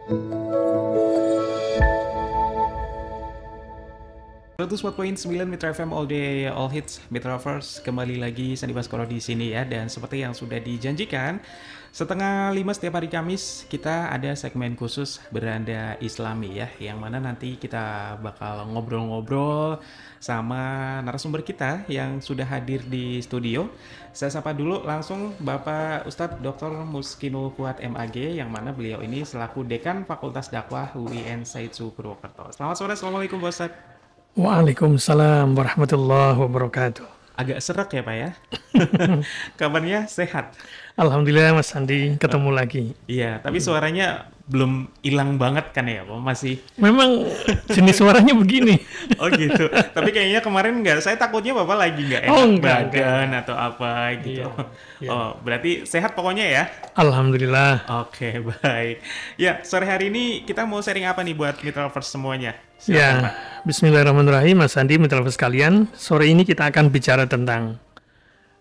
104.9 Mitra FM All Day All Hits Mitravers, kembali lagi Sandi Baskoro di sini ya. Dan seperti yang sudah dijanjikan, 4:30 setiap hari Kamis kita ada segmen khusus Beranda Islami ya, yang mana nanti kita bakal ngobrol-ngobrol sama narasumber kita yang sudah hadir di studio. Saya sapa dulu langsung Bapak Ustadz Dr. Muskinul Fuad MAG, yang mana beliau ini selaku Dekan Fakultas Dakwah UIN Said Purwokerto. Selamat sore, Assalamualaikum Pak Ustadz. Waalaikumsalam warahmatullahi wabarakatuh. Agak serak ya Pak ya? Kabarnya sehat? Alhamdulillah Mas Sandi, ketemu lagi. Iya, tapi suaranya belum hilang banget kan ya Pak? Masih. Memang jenis suaranya begini. Oh gitu. Tapi kayaknya kemarin enggak, saya takutnya Bapak lagi enggak enak badan atau apa gitu. Iya. Oh, berarti sehat pokoknya ya? Alhamdulillah. Oke, baik. Ya, sore hari ini kita mau sharing apa nih buat Mitravers semuanya? Silakan, ya, Pak. Bismillahirrahmanirrahim, Mas Sandi, Mitravers sekalian. Sore ini kita akan bicara tentang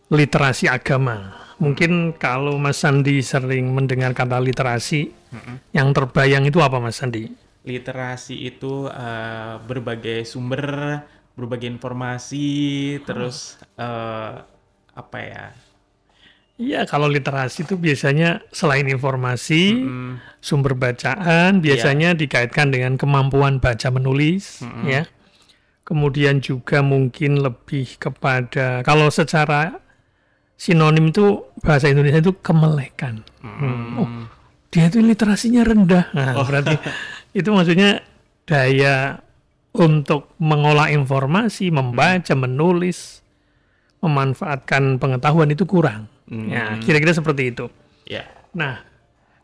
literasi agama. Mungkin kalau Mas Sandi sering mendengar kata literasi, yang terbayang itu apa Mas Sandi? Literasi itu berbagai sumber, berbagai informasi, terus apa ya? Iya, kalau literasi itu biasanya selain informasi, sumber bacaan, biasanya dikaitkan dengan kemampuan baca menulis, ya. Kemudian juga mungkin lebih kepada, kalau secara sinonim itu bahasa Indonesia itu kemelekan. Oh, dia itu literasinya rendah. Nah, berarti itu maksudnya daya untuk mengolah informasi, membaca, menulis, memanfaatkan pengetahuan itu kurang. Ya, kira-kira seperti itu. Yeah. Nah,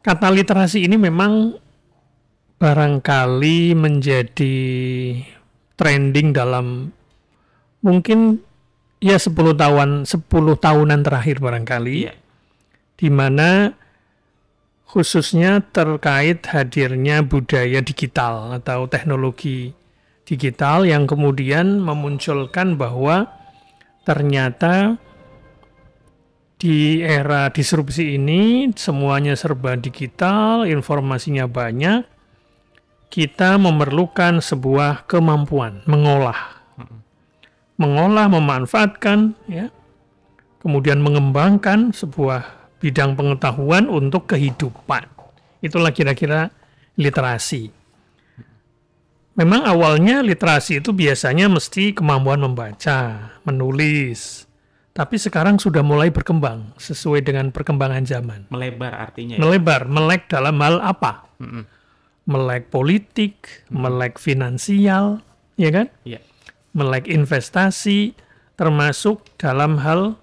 kata literasi ini memang barangkali menjadi trending dalam mungkin ya 10 tahunan terakhir barangkali, di mana khususnya terkait hadirnya budaya digital atau teknologi digital yang kemudian memunculkan bahwa ternyata di era disrupsi ini semuanya serba digital, informasinya banyak, kita memerlukan sebuah kemampuan mengolah, memanfaatkan, ya, kemudian mengembangkan sebuah bidang pengetahuan untuk kehidupan. Itulah kira-kira literasi. Memang awalnya literasi itu biasanya mesti kemampuan membaca, menulis, tapi sekarang sudah mulai berkembang sesuai dengan perkembangan zaman. Melebar artinya ya? Melebar, melek dalam hal apa? Melek politik, melek finansial, ya kan? Yeah. Melek investasi, termasuk dalam hal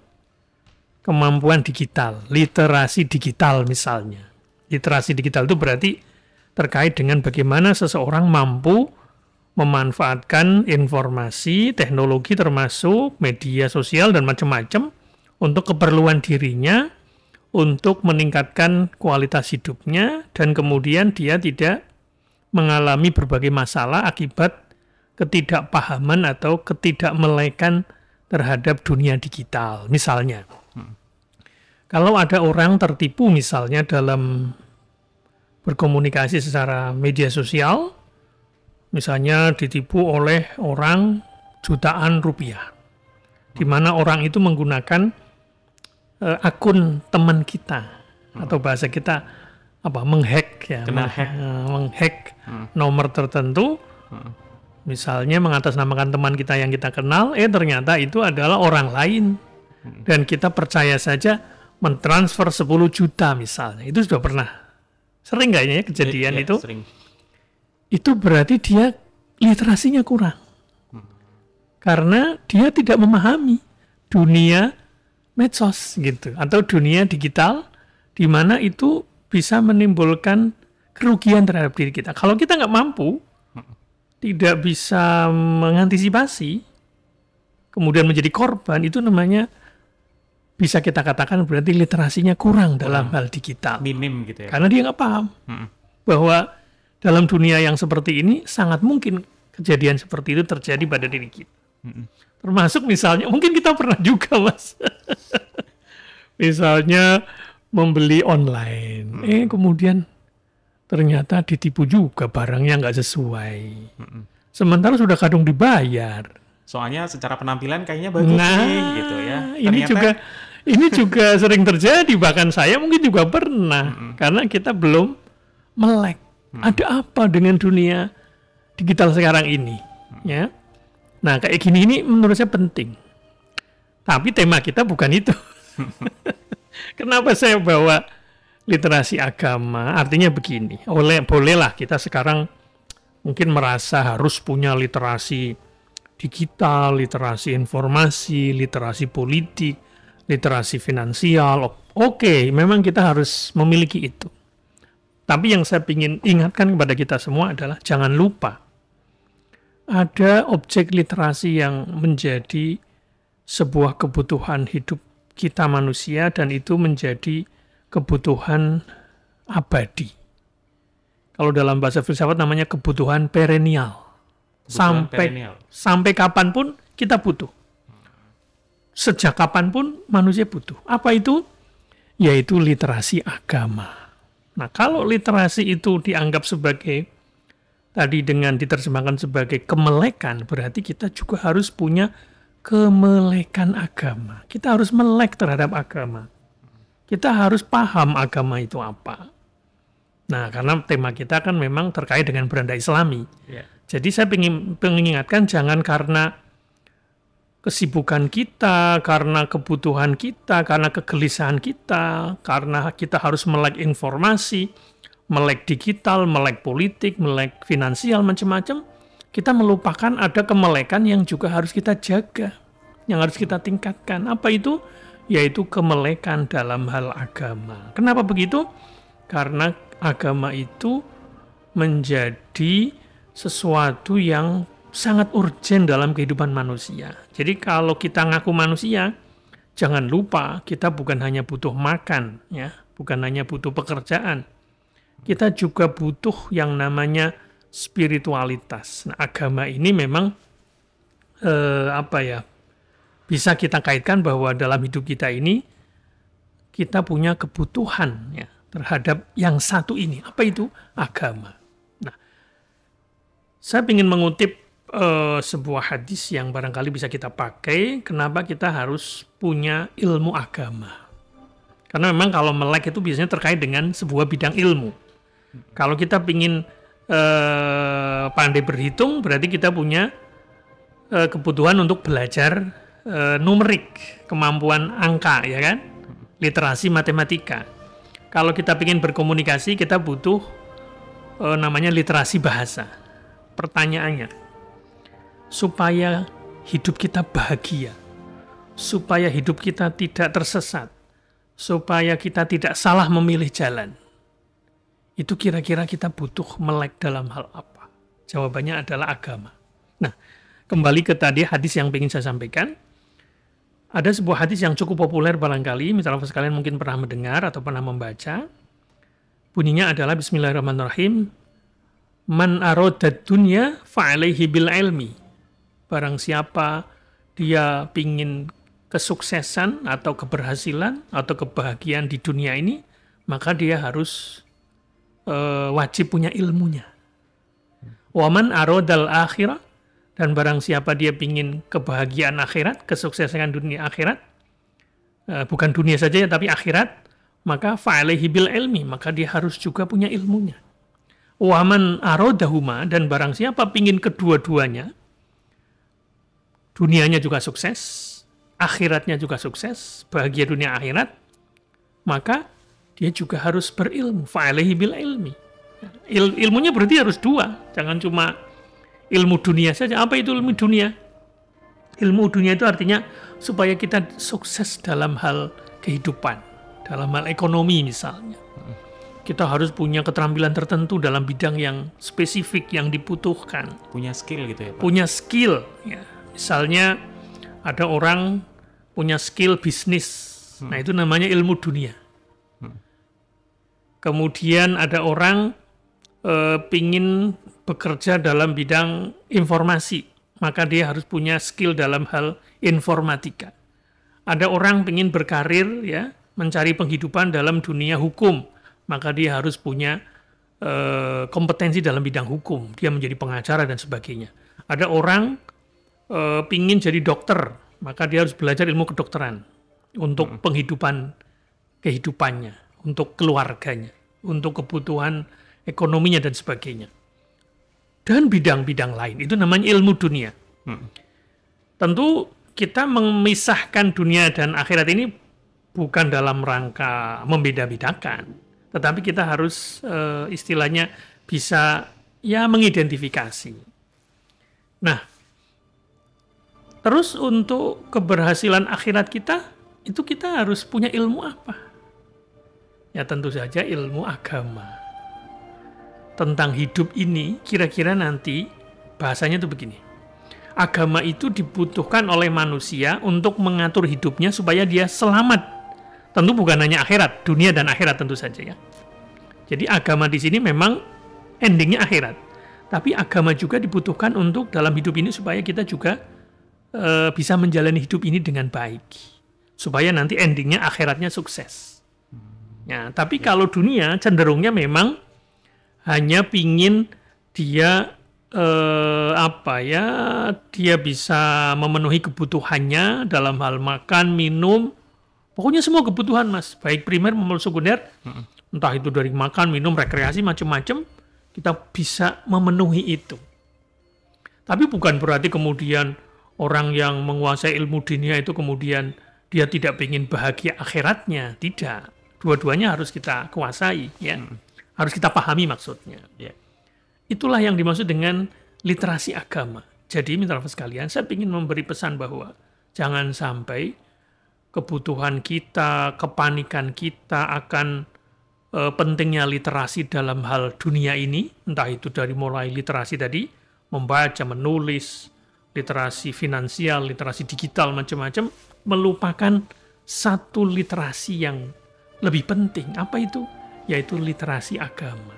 kemampuan digital, literasi digital misalnya. Literasi digital itu berarti terkait dengan bagaimana seseorang mampu memanfaatkan informasi, teknologi termasuk media sosial dan macam-macam untuk keperluan dirinya, untuk meningkatkan kualitas hidupnya, dan kemudian dia tidak mengalami berbagai masalah akibat ketidakpahaman atau ketidakmelekan terhadap dunia digital. Misalnya, kalau ada orang tertipu misalnya dalam berkomunikasi secara media sosial, misalnya ditipu oleh orang jutaan rupiah, di mana orang itu menggunakan akun teman kita, atau bahasa kita apa, menghack ya, menghack nomor tertentu, misalnya mengatasnamakan teman kita yang kita kenal, ternyata itu adalah orang lain, dan kita percaya saja mentransfer 10 juta misalnya. Itu sudah pernah sering kayaknya kejadian itu. Sering. Itu berarti dia literasinya kurang. Karena dia tidak memahami dunia medsos gitu, atau dunia digital, di mana itu bisa menimbulkan kerugian terhadap diri kita. Kalau kita nggak mampu, tidak bisa mengantisipasi, kemudian menjadi korban, itu namanya bisa kita katakan berarti literasinya kurang dalam hal digital. Minim gitu ya. Karena dia nggak paham bahwa dalam dunia yang seperti ini sangat mungkin kejadian seperti itu terjadi pada diri kita. Termasuk misalnya, mungkin kita pernah juga Mas, misalnya membeli online, kemudian ternyata ditipu juga, barangnya nggak sesuai. Sementara sudah kadung dibayar. Soalnya secara penampilan kayaknya bagus nih, gitu ya. Ini juga sering terjadi, bahkan saya mungkin juga pernah, karena kita belum melek. Ada apa dengan dunia digital sekarang ini? Ya, nah kayak gini ini menurut saya penting. Tapi tema kita bukan itu. Kenapa saya bawa literasi agama? Artinya begini, bolehlah kita sekarang mungkin merasa harus punya literasi digital, literasi informasi, literasi politik, literasi finansial. Oke, memang kita harus memiliki itu. Tapi yang saya ingin ingatkan kepada kita semua adalah jangan lupa ada objek literasi yang menjadi sebuah kebutuhan hidup kita manusia, dan itu menjadi kebutuhan abadi. Kalau dalam bahasa filsafat namanya kebutuhan perennial. Sampai kapanpun kita butuh. Sejak kapanpun manusia butuh. Apa itu? Yaitu literasi agama. Nah, kalau literasi itu dianggap sebagai, tadi dengan diterjemahkan sebagai kemelekan, berarti kita juga harus punya kemelekan agama. Kita harus melek terhadap agama. Kita harus paham agama itu apa. Nah, karena tema kita kan memang terkait dengan beranda Islami. Yeah. Jadi saya ingin mengingatkan, jangan karena kesibukan kita, karena kebutuhan kita, karena kegelisahan kita, karena kita harus melek informasi, melek digital, melek politik, melek finansial, macam-macam, kita melupakan ada kemelekan yang juga harus kita jaga, yang harus kita tingkatkan. Apa itu? Yaitu kemelekan dalam hal agama. Kenapa begitu? Karena agama itu menjadi sesuatu yang sangat urgen dalam kehidupan manusia. Jadi kalau kita ngaku manusia, jangan lupa kita bukan hanya butuh makan, ya, bukan hanya butuh pekerjaan. Kita juga butuh yang namanya spiritualitas. Nah, agama ini memang bisa kita kaitkan bahwa dalam hidup kita ini kita punya kebutuhan, ya, terhadap yang satu ini. Apa itu? Agama. Nah, saya ingin mengutip sebuah hadis yang barangkali bisa kita pakai. Kenapa kita harus punya ilmu agama? Karena memang kalau melek itu biasanya terkait dengan sebuah bidang ilmu. Kalau kita ingin pandai berhitung, berarti kita punya kebutuhan untuk belajar numerik, kemampuan angka, ya kan? Literasi matematika. Kalau kita ingin berkomunikasi, kita butuh namanya literasi bahasa. Pertanyaannya, supaya hidup kita bahagia, supaya hidup kita tidak tersesat, supaya kita tidak salah memilih jalan, itu kira-kira kita butuh melek dalam hal apa? Jawabannya adalah agama. Nah, kembali ke tadi hadis yang ingin saya sampaikan. Ada sebuah hadis yang cukup populer barangkali, misalnya sekalian mungkin pernah mendengar atau pernah membaca. Bunyinya adalah Bismillahirrahmanirrahim. Man aradad dunya fa'alaihi bil ilmi. Barang siapa dia pingin kesuksesan atau keberhasilan atau kebahagiaan di dunia ini, maka dia harus wajib punya ilmunya. Waman aradal akhirah, dan barang siapa dia pingin kebahagiaan akhirat, kesuksesan dunia akhirat, bukan dunia saja tapi akhirat, maka fa'alaihi bil ilmi, maka dia harus juga punya ilmunya. Waman aradahuma, dan barang siapa pingin kedua-duanya, dunianya juga sukses, akhiratnya juga sukses, bahagia dunia akhirat, maka dia juga harus berilmu. Fa'alaihi bil ilmi. Ilmunya berarti harus dua, jangan cuma ilmu dunia saja. Apa itu ilmu dunia? Ilmu dunia itu artinya supaya kita sukses dalam hal kehidupan, dalam hal ekonomi misalnya. Kita harus punya keterampilan tertentu dalam bidang yang spesifik yang dibutuhkan. Punya skill gitu ya, Pak? Punya skill, ya. Misalnya ada orang punya skill bisnis, nah itu namanya ilmu dunia. Kemudian ada orang pingin bekerja dalam bidang informasi, maka dia harus punya skill dalam hal informatika. Ada orang pingin berkarir, ya, mencari penghidupan dalam dunia hukum, maka dia harus punya kompetensi dalam bidang hukum, dia menjadi pengacara dan sebagainya. Ada orang pingin jadi dokter, maka dia harus belajar ilmu kedokteran untuk kehidupannya, untuk keluarganya, untuk kebutuhan ekonominya dan sebagainya. Dan bidang-bidang lain, itu namanya ilmu dunia. Tentu kita memisahkan dunia dan akhirat ini bukan dalam rangka membeda-bedakan, tetapi kita harus istilahnya bisa ya mengidentifikasi. Nah, terus untuk keberhasilan akhirat kita, itu kita harus punya ilmu apa? Ya tentu saja ilmu agama. Tentang hidup ini, kira-kira nanti bahasanya itu begini. Agama itu dibutuhkan oleh manusia untuk mengatur hidupnya supaya dia selamat. Tentu bukan hanya akhirat, dunia dan akhirat tentu saja ya. Jadi agama di sini memang endingnya akhirat. Tapi agama juga dibutuhkan untuk dalam hidup ini supaya kita juga bisa menjalani hidup ini dengan baik. Supaya nanti endingnya akhiratnya sukses. Ya, tapi kalau dunia cenderungnya memang hanya pingin dia dia bisa memenuhi kebutuhannya dalam hal makan, minum, pokoknya semua kebutuhan mas, baik primer maupun sekunder, entah itu dari makan, minum, rekreasi, macam-macam, kita bisa memenuhi itu. Tapi bukan berarti kemudian orang yang menguasai ilmu dunia itu kemudian dia tidak ingin bahagia akhiratnya, tidak. Dua-duanya harus kita kuasai, ya. Harus kita pahami maksudnya. Ya. Itulah yang dimaksud dengan literasi agama. Jadi, mitra sekalian, saya ingin memberi pesan bahwa jangan sampai kebutuhan kita, kepanikan kita akan pentingnya literasi dalam hal dunia ini, entah itu dari mulai literasi tadi, membaca, menulis, literasi finansial, literasi digital, macam-macam, melupakan satu literasi yang lebih penting. Apa itu? Yaitu literasi agama.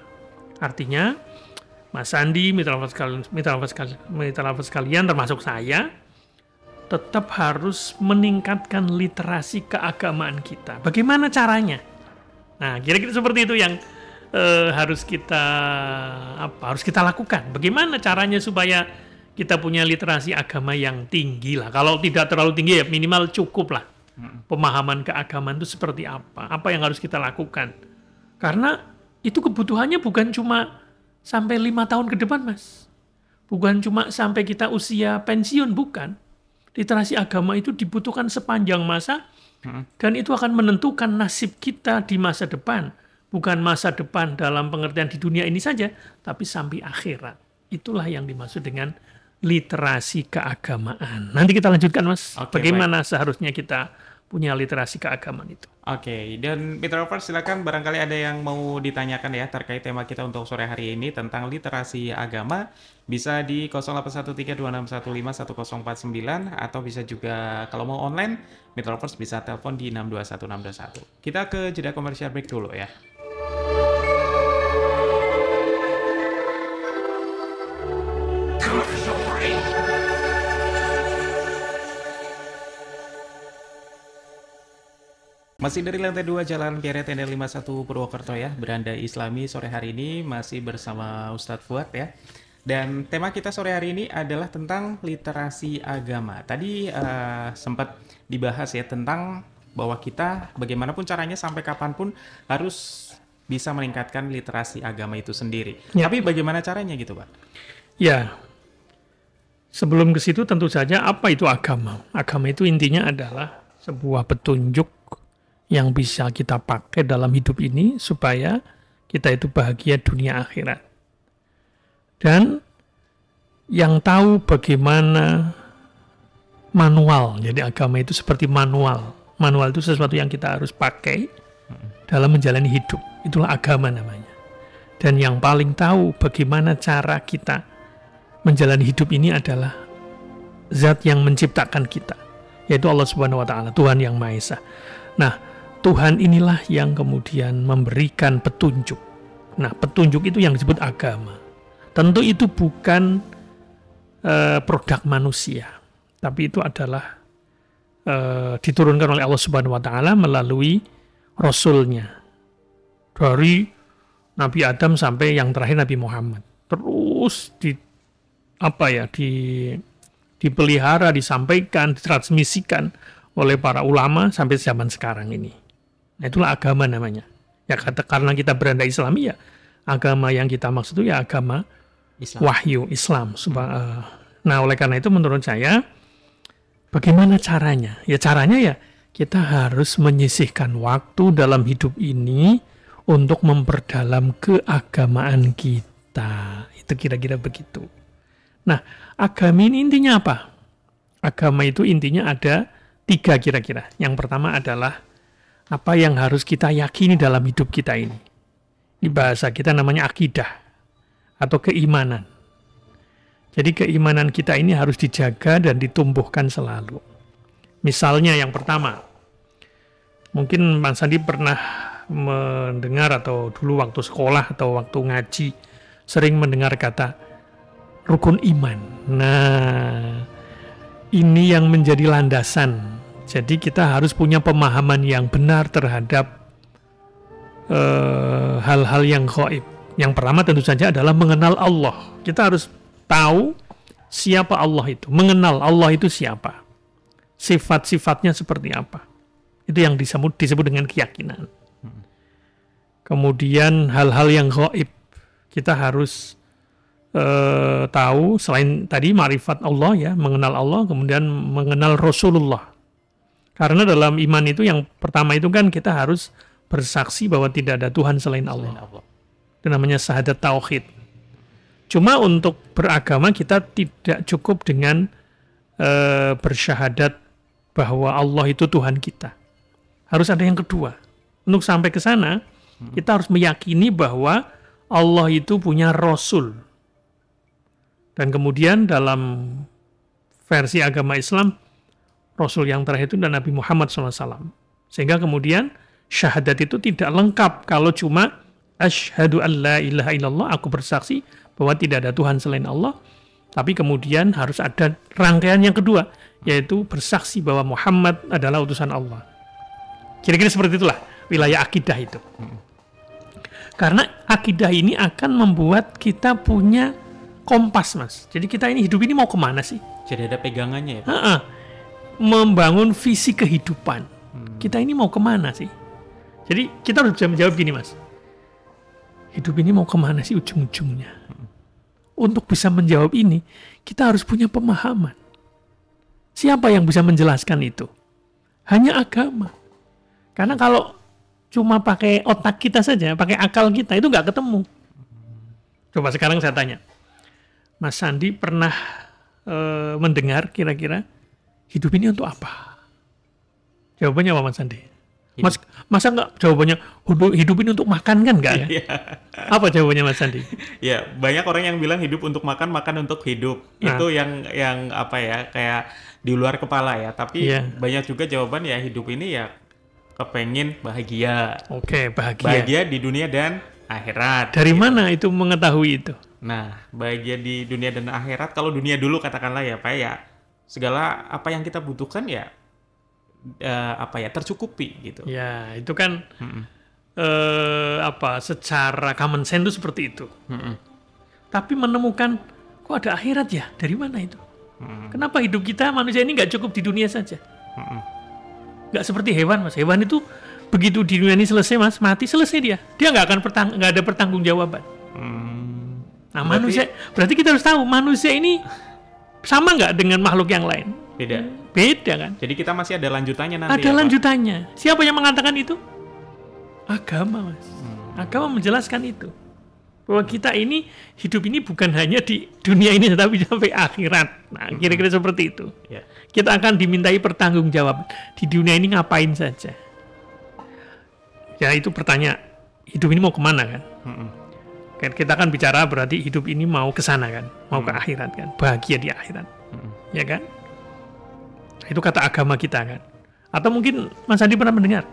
Artinya, Mas Andi, mitra sekalian, termasuk saya, tetap harus meningkatkan literasi keagamaan kita. Bagaimana caranya? Nah, kira-kira seperti itu yang harus kita lakukan. Bagaimana caranya supaya kita punya literasi agama yang tinggi lah. Kalau tidak terlalu tinggi ya minimal cukup lah. Pemahaman keagamaan itu seperti apa? Apa yang harus kita lakukan? Karena itu kebutuhannya bukan cuma sampai 5 tahun ke depan, Mas. Bukan cuma sampai kita usia pensiun, bukan. Literasi agama itu dibutuhkan sepanjang masa, dan itu akan menentukan nasib kita di masa depan. Bukan masa depan dalam pengertian di dunia ini saja, tapi sampai akhirat. Itulah yang dimaksud dengan literasi keagamaan. Nanti kita lanjutkan, Mas. Bagaimana seharusnya kita punya literasi keagamaan itu. Oke, dan Peter Lovers silakan barangkali ada yang mau ditanyakan ya terkait tema kita untuk sore hari ini tentang literasi agama, bisa di 081326151049 atau bisa juga kalau mau online, Peter Lovers bisa telepon di 621621. Kita ke jeda komersial break dulu ya. Masih dari lantai 2 Jalan Piare Tenda 51 Purwokerto ya, Beranda Islami sore hari ini masih bersama Ustadz Fuad ya. Dan tema kita sore hari ini adalah tentang literasi agama. Tadi sempat dibahas ya tentang bahwa kita bagaimanapun caranya sampai kapanpun harus bisa meningkatkan literasi agama itu sendiri. Ya. Tapi bagaimana caranya gitu Pak? Ya, sebelum ke situ tentu saja apa itu agama? Agama itu intinya adalah sebuah petunjuk yang bisa kita pakai dalam hidup ini supaya kita itu bahagia dunia akhirat. Dan yang tahu bagaimana manual, jadi agama itu seperti manual. Manual itu sesuatu yang kita harus pakai dalam menjalani hidup. Itulah agama namanya. Dan yang paling tahu bagaimana cara kita menjalani hidup ini adalah Zat yang menciptakan kita, yaitu Allah Subhanahu wa Ta'ala, Tuhan yang Maha Esa. Nah, Tuhan inilah yang kemudian memberikan petunjuk. Nah, petunjuk itu yang disebut agama. Tentu itu bukan produk manusia, tapi itu adalah diturunkan oleh Allah Subhanahu wa Ta'ala melalui Rasulnya. Dari Nabi Adam sampai yang terakhir Nabi Muhammad. Terus dipelihara, disampaikan, ditransmisikan oleh para ulama sampai zaman sekarang ini. Nah, itulah agama namanya. Ya karena kita beranda Islami, ya agama yang kita maksud itu ya agama Islam. wahyu Islam. Nah, oleh karena itu menurut saya bagaimana caranya? Ya caranya ya kita harus menyisihkan waktu dalam hidup ini untuk memperdalam keagamaan kita. Itu kira-kira begitu. Nah, agama ini intinya apa? Agama itu intinya ada 3 kira-kira. Yang pertama adalah apa yang harus kita yakini dalam hidup kita ini. Di bahasa kita namanya akidah atau keimanan. Jadi keimanan kita ini harus dijaga dan ditumbuhkan selalu. Misalnya yang pertama, mungkin Mas Sandi pernah mendengar atau dulu waktu sekolah atau waktu ngaji sering mendengar kata rukun iman. Nah, ini yang menjadi landasan. Jadi kita harus punya pemahaman yang benar terhadap hal-hal yang gaib. Yang pertama tentu saja adalah mengenal Allah. Kita harus tahu siapa Allah itu, mengenal Allah itu siapa, sifat-sifatnya seperti apa. Itu yang disebut dengan keyakinan. Kemudian hal-hal yang gaib kita harus tahu, selain tadi ma'rifat Allah ya, mengenal Allah, kemudian mengenal Rasulullah. Karena dalam iman itu yang pertama itu kan kita harus bersaksi bahwa tidak ada Tuhan selain Allah. Itu namanya syahadat tauhid. Cuma untuk beragama kita tidak cukup dengan bersyahadat bahwa Allah itu Tuhan kita. Harus ada yang kedua. Untuk sampai ke sana, kita harus meyakini bahwa Allah itu punya Rasul. Dan kemudian dalam versi agama Islam, Rasul yang terakhir itu adalah Nabi Muhammad SAW. Sehingga kemudian syahadat itu tidak lengkap kalau cuma asyhadu an la ilaha illallah, aku bersaksi bahwa tidak ada Tuhan selain Allah. Tapi kemudian harus ada rangkaian yang kedua, yaitu bersaksi bahwa Muhammad adalah utusan Allah. Kira-kira seperti itulah wilayah akidah itu. Karena akidah ini akan membuat kita punya kompas, Mas. Jadi kita ini hidup ini mau kemana sih? Jadi ada pegangannya ya, Pak? Membangun visi kehidupan. Kita ini mau kemana sih? Jadi kita harus bisa menjawab gini, Mas. Hidup ini mau kemana sih ujung-ujungnya? Untuk bisa menjawab ini, kita harus punya pemahaman. Siapa yang bisa menjelaskan itu? Hanya agama. Karena kalau cuma pakai otak kita saja, pakai akal kita, itu nggak ketemu. Coba sekarang saya tanya. Mas Sandi pernah mendengar kira-kira hidup ini untuk apa? Jawabannya apa, Mas Sandi? Masa nggak jawabannya hidup ini untuk makan, kan nggak ya? Apa jawabannya Mas Sandi? Ya, banyak orang yang bilang hidup untuk makan, makan untuk hidup. Itu yang apa ya, kayak di luar kepala ya. Tapi banyak juga jawaban ya, hidup ini ya kepengin bahagia. Oke, bahagia. Bahagia di dunia dan akhirat. Dari mana itu mengetahui itu? Nah, bahagia di dunia dan akhirat, kalau dunia dulu katakanlah ya Pak ya, segala apa yang kita butuhkan ya tercukupi gitu. Ya, itu kan secara common sense itu seperti itu. Tapi menemukan kok ada akhirat ya, dari mana itu? Kenapa hidup kita manusia ini nggak cukup di dunia saja? Nggak seperti hewan, Mas. Hewan itu begitu di dunia ini selesai, Mas, mati selesai dia nggak akan nggak ada pertanggungjawaban. Nah, berarti kita harus tahu manusia ini sama nggak dengan makhluk yang lain? Beda kan? Jadi kita masih ada lanjutannya nanti. Ada lanjutannya. Siapa yang mengatakan itu? Agama, Mas. Agama menjelaskan itu. Bahwa kita ini hidup ini bukan hanya di dunia ini tetapi sampai akhirat. Nah, kira-kira seperti itu. Kita akan dimintai pertanggungjawaban. Di dunia ini ngapain saja? Ya, itu pertanyaan. Hidup ini mau kemana kan? Kita akan bicara berarti hidup ini mau ke sana kan? Mau ke akhirat kan? Bahagia di akhirat. Ya kan? Itu kata agama kita kan. Atau mungkin Mas Andi pernah mendengar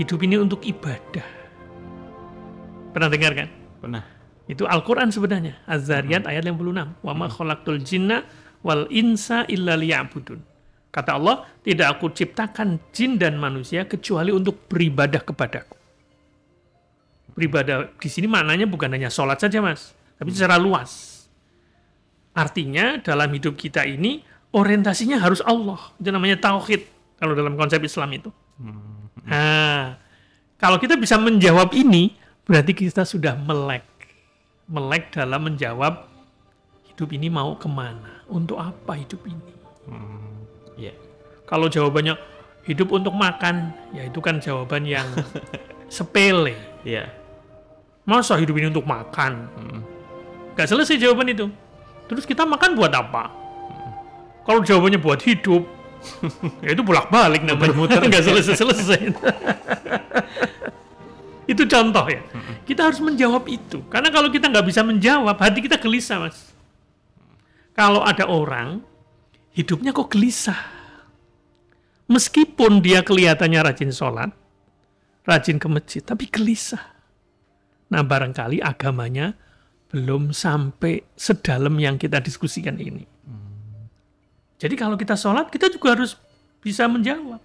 hidup ini untuk ibadah. Pernah dengar kan? Pernah. Itu Al-Quran sebenarnya. Az-Zariyat ayat 56. Wa ma khalaqtul jinna wal insa illa liya'budun. Kata Allah, tidak aku ciptakan jin dan manusia kecuali untuk beribadah kepadaku. Beribadah di sini maknanya bukan hanya sholat saja, Mas, tapi secara luas. Artinya dalam hidup kita ini orientasinya harus Allah. Itu namanya tauhid kalau dalam konsep Islam itu. Nah, kalau kita bisa menjawab ini, berarti kita sudah melek. Melek dalam menjawab hidup ini mau kemana, untuk apa hidup ini. Yeah. Kalau jawabannya hidup untuk makan, ya itu kan jawaban yang sepele. Yeah. Masa hidup ini untuk makan? Gak selesai jawaban itu. Terus kita makan buat apa? Kalau jawabannya buat hidup, ya itu bolak-balik namanya. Muter-muter. Gak selesai-selesai. Itu contoh ya. Kita harus menjawab itu. Karena kalau kita nggak bisa menjawab, hati kita gelisah, Mas. Kalau ada orang, hidupnya kok gelisah. Meskipun dia kelihatannya rajin sholat, rajin ke masjid, tapi gelisah. Nah, barangkali agamanya belum sampai sedalam yang kita diskusikan ini. Jadi kalau kita sholat, kita juga harus bisa menjawab.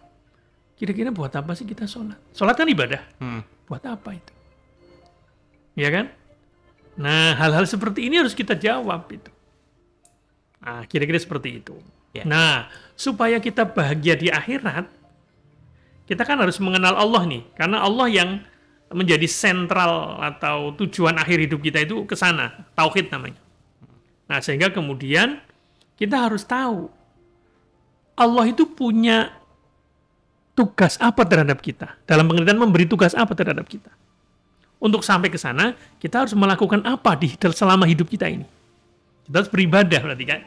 Kira-kira buat apa sih kita sholat? Sholat kan ibadah. Buat apa itu? Ya kan? Nah, hal-hal seperti ini harus kita jawab itu. Nah, kira-kira seperti itu. Ya. Nah, supaya kita bahagia di akhirat, kita kan harus mengenal Allah nih. Karena Allah yang menjadi sentral atau tujuan akhir hidup kita itu ke sana. Tauhid namanya. Nah, sehingga kemudian kita harus tahu Allah itu punya tugas apa terhadap kita. Dalam pengertian memberi tugas apa terhadap kita. Untuk sampai ke sana, kita harus melakukan apa selama hidup kita ini. Kita harus beribadah berarti kan.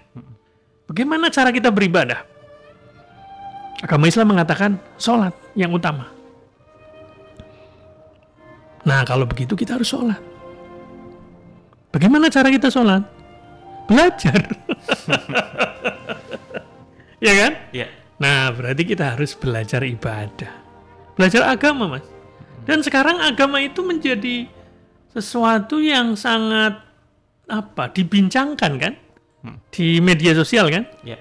Bagaimana cara kita beribadah? Agama Islam mengatakan sholat yang utama. Nah, kalau begitu kita harus sholat. Bagaimana cara kita sholat? Belajar. Ya kan? Ya. Nah, berarti kita harus belajar ibadah. Belajar agama, Mas. Dan sekarang agama itu menjadi sesuatu yang sangat dibincangkan kan? Di media sosial kan? Ya.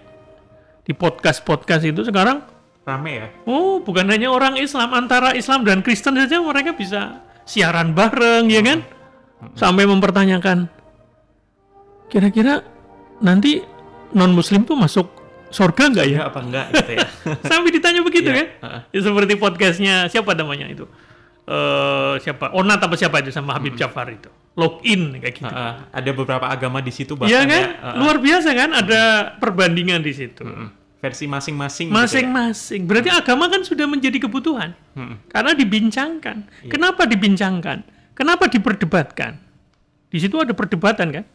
Di podcast-podcast itu sekarang Rame ya? oh, bukan hanya orang Islam, antara Islam dan Kristen saja mereka bisa siaran bareng, ya kan? Sampai mempertanyakan, kira-kira nanti non-Muslim tuh masuk surga nggak ya? Apa enggak gitu ya? Sampai ditanya begitu Iya, kan? Ya, seperti podcastnya, siapa namanya itu? Siapa? Onat apa siapa itu sama Habib Jafar itu? Login, kayak gitu. Ada beberapa agama di situ bahkan Iya kan? ya. Luar biasa kan? Ada perbandingan di situ. Versi masing-masing. Masing-masing. Berarti agama kan sudah menjadi kebutuhan. Karena dibincangkan. Iya. Kenapa dibincangkan? Kenapa diperdebatkan? Di situ ada perdebatan kan?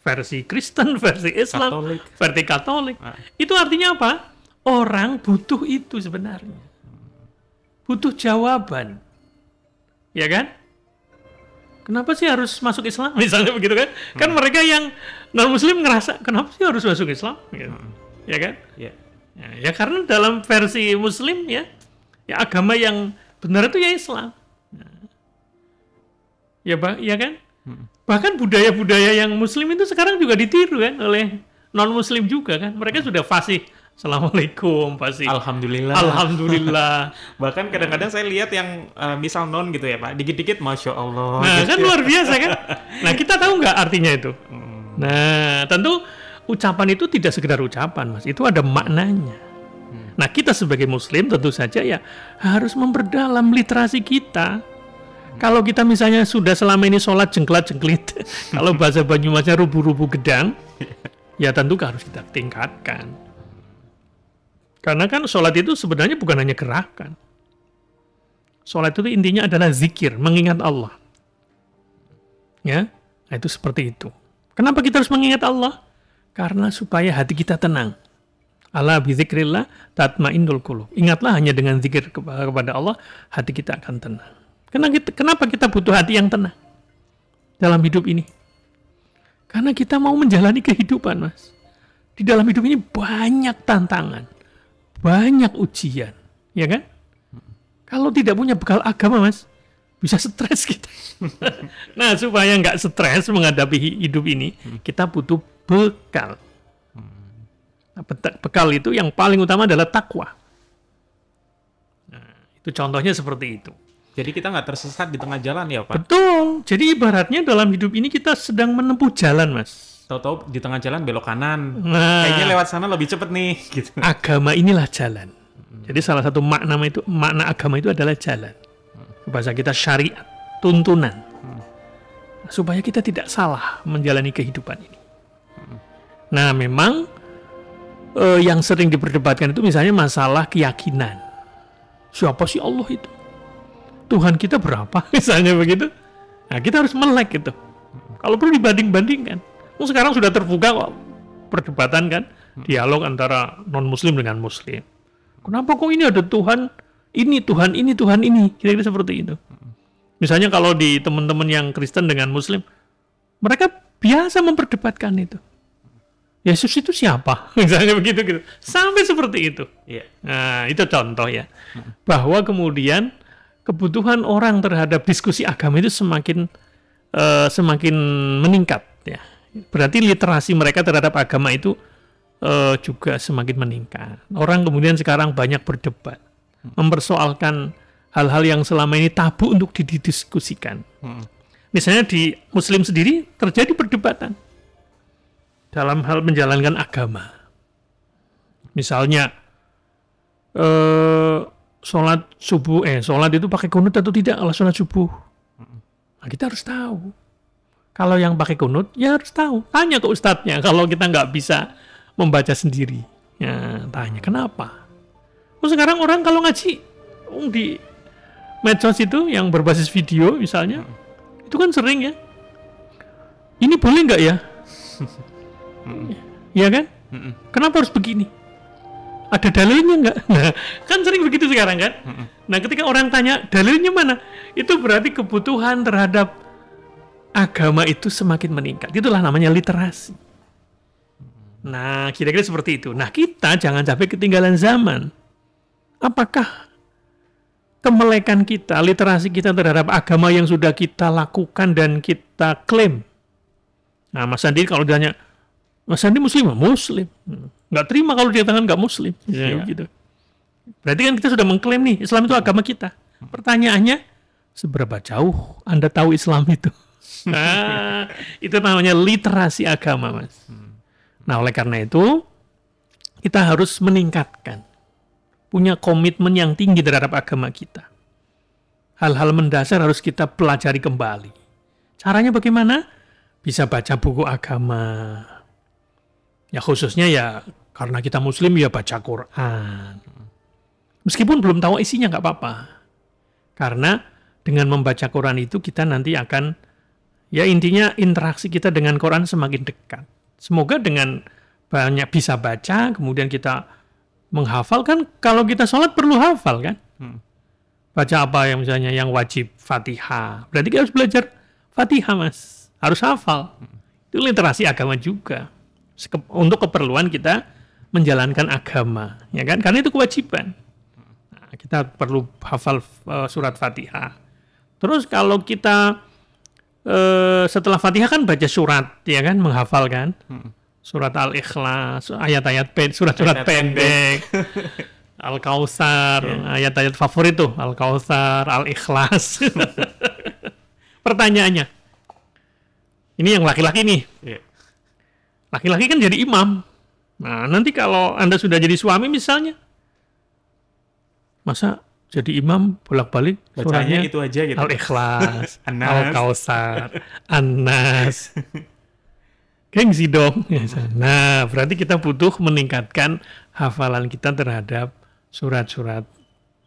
Versi Kristen, versi Islam, Katolik. versi Katolik. Itu artinya apa? Orang butuh itu sebenarnya. Butuh jawaban. Ya kan? Kenapa sih harus masuk Islam? Misalnya begitu kan? Kan mereka yang non-Muslim ngerasa, kenapa sih harus masuk Islam? Gitu. Ya kan? Ya. Ya karena dalam versi Muslim ya agama yang benar itu ya Islam. Ya kan? Bahkan budaya-budaya yang Muslim itu sekarang juga ditiru kan oleh non-Muslim juga kan. Mereka sudah fasih. Assalamualaikum fasih. Alhamdulillah. Alhamdulillah. Bahkan kadang-kadang saya lihat yang misal non gitu ya Pak, dikit-dikit Masya Allah. Nah gitu kan ya. luar biasa kan. Nah kita tahu nggak artinya itu? Nah tentu ucapan itu tidak sekedar ucapan Mas. Itu ada maknanya. Nah kita sebagai Muslim tentu saja ya harus memperdalam literasi kita. Kalau kita misalnya sudah selama ini sholat jengklat-jengklit, kalau bahasa Banyumasnya rubuh-rubuh gedang, ya tentu harus kita tingkatkan. Karena kan sholat itu sebenarnya bukan hanya gerakan. Sholat itu intinya adalah zikir, mengingat Allah. Ya, nah itu seperti itu. Kenapa kita harus mengingat Allah? Karena supaya hati kita tenang. Ala bizikrillah tatmainnul qulub. Ingatlah hanya dengan zikir kepada Allah, hati kita akan tenang. Kenapa kita butuh hati yang tenang dalam hidup ini? Karena kita mau menjalani kehidupan, Mas. Di dalam hidup ini banyak tantangan, banyak ujian, ya kan? Kalau tidak punya bekal agama, Mas, bisa stres kita. Nah, supaya nggak stres menghadapi hidup ini, kita butuh bekal. Nah, bekal itu yang paling utama adalah takwa. Nah, itu contohnya seperti itu. Jadi kita nggak tersesat di tengah jalan ya, Pak? Betul. Jadi ibaratnya dalam hidup ini kita sedang menempuh jalan, Mas. Tahu-tahu di tengah jalan belok kanan. Nah, Kayaknya lewat sana lebih cepet nih, gitu. agama inilah jalan. Jadi salah satu makna agama itu adalah jalan. Bahasa kita syariat, tuntunan. Supaya kita tidak salah menjalani kehidupan ini. Nah, memang yang sering diperdebatkan itu misalnya masalah keyakinan. Siapa sih Allah itu? Tuhan kita berapa? Misalnya begitu. Nah, kita harus melek itu. Kalau perlu dibanding-bandingkan. Sekarang sudah terbuka kok perdebatan kan, dialog antara non-muslim dengan muslim. Kenapa kok ini ada Tuhan ini, Tuhan ini, Tuhan ini? Kira-kira seperti itu. Misalnya kalau di teman-teman yang Kristen dengan muslim, mereka biasa memperdebatkan itu. Yesus itu siapa? Misalnya begitu gitu. Sampai seperti itu. Iya. Nah, itu contoh ya. Bahwa kemudian kebutuhan orang terhadap diskusi agama itu semakin meningkat ya. Berarti literasi mereka terhadap agama itu juga semakin meningkat. Orang kemudian sekarang banyak berdebat, mempersoalkan hal-hal yang selama ini tabu untuk didiskusikan. Misalnya di Muslim sendiri terjadi perdebatan dalam hal menjalankan agama. Misalnya sholat itu pakai kunut atau tidak kalau sholat subuh. Nah, kita harus tahu. Kalau yang pakai kunut, ya harus tahu. Tanya ke ustadznya kalau kita nggak bisa membaca sendiri. Ya, tanya kenapa. Sekarang orang kalau ngaji di medsos itu yang berbasis video misalnya, itu kan sering ya. Ini boleh nggak ya? Iya kan? Kenapa harus begini? Ada dalilnya nggak? Nah, kan sering begitu sekarang kan? Nah, ketika orang tanya dalilnya mana, itu berarti kebutuhan terhadap agama itu semakin meningkat. Itulah namanya literasi. Nah, kira-kira seperti itu. Nah, kita jangan sampai ketinggalan zaman. Apakah kemelekan kita, literasi kita terhadap agama yang sudah kita lakukan dan kita klaim? Nah, Mas Andi kalau ditanya, Mas Andi muslim? Muslim. Nggak terima kalau dia tangan nggak muslim. Ya, gitu. Berarti kan kita sudah mengklaim nih, Islam itu agama kita. Pertanyaannya, seberapa jauh Anda tahu Islam itu? Nah, itu namanya literasi agama, Mas. Nah, oleh karena itu, kita harus meningkatkan. Punya komitmen yang tinggi terhadap agama kita. Hal-hal mendasar harus kita pelajari kembali. Caranya bagaimana? Bisa baca buku agama. Ya khususnya ya karena kita muslim ya baca Quran. Meskipun belum tahu isinya nggak apa-apa. Karena dengan membaca Quran itu kita nanti akan, ya intinya interaksi kita dengan Quran semakin dekat. Semoga dengan banyak bisa baca, kemudian kita menghafal kan, kalau kita sholat perlu hafal kan. Baca apa yang misalnya yang wajib Fatihah. Berarti kita harus belajar Fatihah, Mas. Harus hafal. Itu literasi agama juga. Untuk keperluan kita menjalankan agama, ya kan? Karena itu kewajiban. Nah, kita perlu hafal surat Fatihah. Terus kalau kita setelah Fatihah kan baca surat, ya kan, menghafal kan? Surat Al-Ikhlas, ayat-ayat surat-surat pendek. Al-Kautsar, ayat-ayat favorit tuh, Al-Kautsar, Al-Ikhlas. Pertanyaannya, ini yang laki-laki nih. Laki-laki kan jadi imam. Nah, nanti kalau Anda sudah jadi suami misalnya, masa jadi imam bolak-balik bacanya itu aja gitu. Al-Ikhlas, Al-Kautsar, An-Nas. Gengsi dong. Nah, berarti kita butuh meningkatkan hafalan kita terhadap surat-surat.